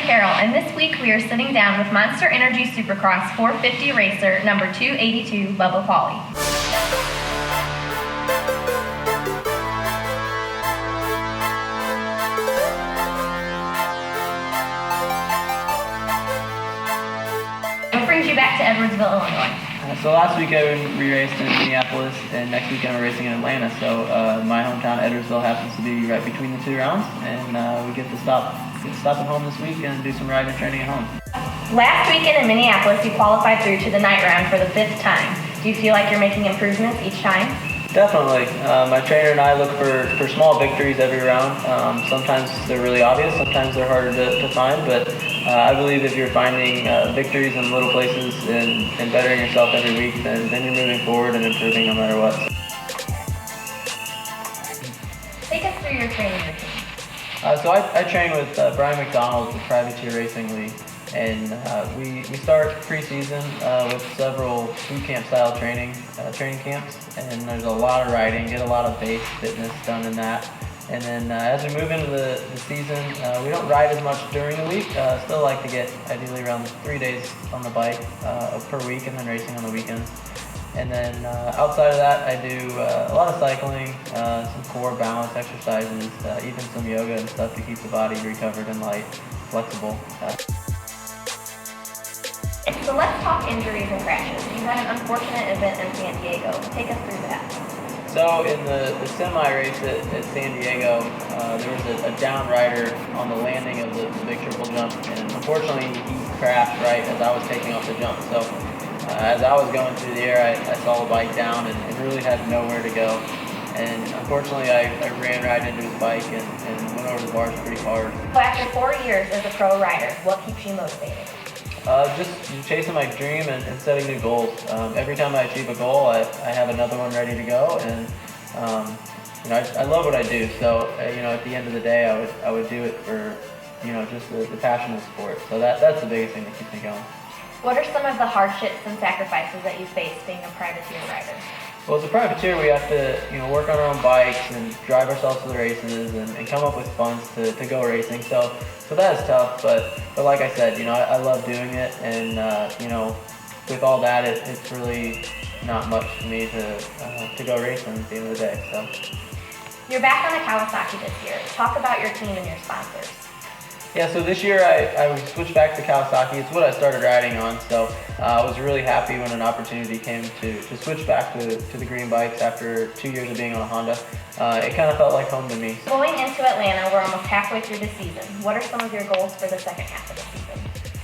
Ashley Carroll, and this week we are sitting down with Monster Energy Supercross 450 racer number 282, Bubba Pauli. What brings you back to Edwardsville, Illinois? So last weekend we raced in Minneapolis, and next weekend we're racing in Atlanta. So my hometown, Edwardsville, happens to be right between the two rounds, and we get to stop at home this week and do some riding and training at home. Last weekend in Minneapolis, you qualified through to the night round for the 5th time. Do you feel like you're making improvements each time? Definitely. My trainer and I look for small victories every round. Sometimes they're really obvious, sometimes they're harder to find, but I believe if you're finding victories in little places and bettering yourself every week, then you're moving forward and improving no matter what. Take us through your training routine. So I train with Brian McDonald with Privateer Racing League, and we start preseason with several boot camp style training camps, and there's a lot of riding, get a lot of base fitness done in that. And then as we move into the season, we don't ride as much during the week. Still like to get ideally around 3 days on the bike per week, and then racing on the weekends. And then outside of that, I do a lot of cycling, some core balance exercises, even some yoga and stuff to keep the body recovered and light, flexible. So let's talk injuries and crashes. You had an unfortunate event in San Diego. Take us through that. So in the semi race at San Diego, there was a down rider on the landing of the big triple jump, and unfortunately he crashed right as I was taking off the jump. So as I was going through the air, I saw the bike down and really had nowhere to go. And unfortunately I ran right into his bike and went over the bars pretty hard. So after 4 years as a pro rider, what keeps you motivated? Just chasing my dream and setting new goals. Every time I achieve a goal, I have another one ready to go, and I love what I do. So at the end of the day, I would do it for just the passion of the sport. So that's the biggest thing that keeps me going. What are some of the hardships and sacrifices that you face being a privateer rider? Well, as a privateer, we have to work on our own bikes and drive ourselves to the races and come up with funds to go racing. So that is tough, but like I said, I love doing it, and with all that, it's really not much for me to go racing at the end of the day. So you're back on the Kawasaki this year. Talk about your team and your sponsors. Yeah, so this year I switched back to Kawasaki. It's what I started riding on, so I was really happy when an opportunity came to switch back to the green bikes after 2 years of being on a Honda. It kind of felt like home to me. Going into Atlanta, we're almost halfway through the season. What are some of your goals for the second half of the season?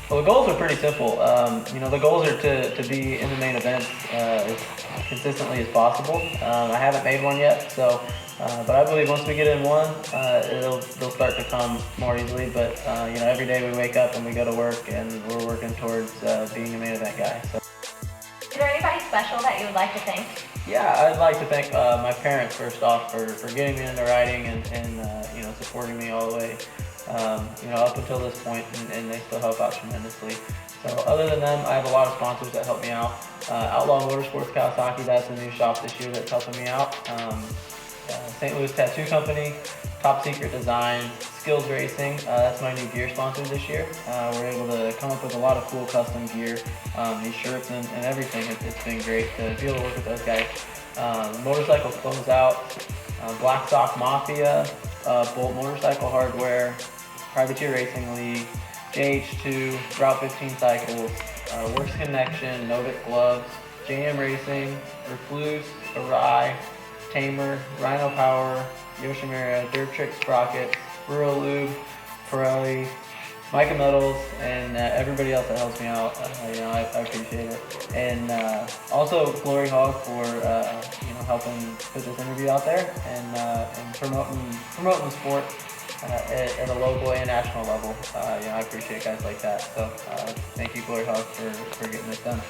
Well, the goals are pretty simple. The goals are to be in the main events as consistently as possible. I haven't made one yet, but I believe once we get in one, they'll start to come more easily. But every day we wake up and we go to work, and we're working towards being a main event guy. So. Is there anybody special that you would like to thank? Yeah, I'd like to thank my parents first off for getting me into riding and supporting me all the way up until this point, and they still help out tremendously. So other than them, I have a lot of sponsors that help me out. Outlaw Motorsports Kawasaki, that's a new shop this year that's helping me out. St. Louis Tattoo Company, Top Secret Design, Skills Racing, that's my new gear sponsor this year. We're able to come up with a lot of cool custom gear, these shirts and everything. It's been great to be able to work with those guys. Motorcycle Closeout, Black Sock Mafia, Bolt Motorcycle Hardware, Privateer Racing League, JH2, Route 15 Cycles, Works Connection, Novik Gloves, JM Racing, Refluse, Arai, Tamer, Rhino Power, Yoshimura, Dirt Trick Sprockets, Rural Lube, Pirelli, Micah Metals, and everybody else that helps me out. I appreciate it. And also Glory Hog for helping put this interview out there and promoting the sport at a local and national level. I appreciate guys like that. So thank you, Glory Hog, for getting this done.